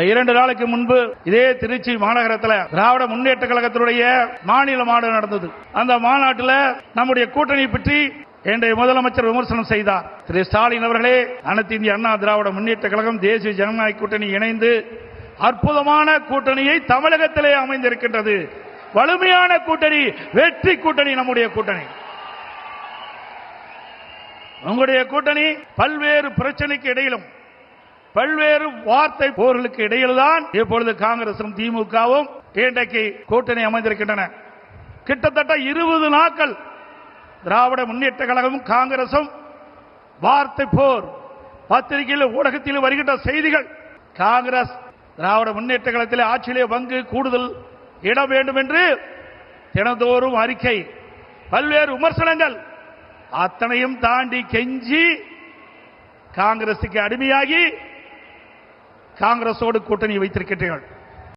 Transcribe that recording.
2 நாளைக்கு முன்பு இதே திருச்சி மாநகரத்தில் திராவிட முன்னேற்ற கழகத்தினுடைய மாநில மாநாடு நடந்தது. அந்த மாநாட்டில் நம்முடைய கூட்டணி பற்றி இன்றைய முதலமைச்சர் விமர்சனம் செய்தார். திரு ஸ்டாலின் அவர்களே, அனைத்து இந்திய அண்ணா திராவிட முன்னேற்ற கழகம் தேசிய ஜனநாயக கூட்டணி இணைந்து அற்புதமான கூட்டணியை தமிழகத்திலே அமைந்திருக்கின்றது. வலிமையான கூட்டணி, வெற்றி கூட்டணி நம்முடைய கூட்டணி. உங்களுடைய கூட்டணி பல்வேறு பிரச்சனைக்கு இடையிலும் பல்வேறு வார்த்தை போர்களுக்கு இடையில்தான் இப்பொழுது காங்கிரசும் திமுகவும் இன்றைக்கு கூட்டணி அமைந்திருக்கின்றன. கிட்டத்தட்ட 20 நாட்கள் திராவிட முன்னேற்ற கழகமும் காங்கிரசும் வார்த்தை போர். பத்திரிகையில் ஊடகத்தில் வருகின்ற செய்திகள், காங்கிரஸ் திராவிட முன்னேற்ற கழகத்தில் ஆட்சியிலே பங்கு கூடுதல் இட வேண்டும் என்று தினந்தோறும் அறிக்கை, பல்வேறு விமர்சனங்கள், அத்தனையும் தாண்டி கெஞ்சி காங்கிரசுக்கு அடிமையாகி காங்கிரசோடு கூட்டணி வைத்திருக்கிறீர்கள்.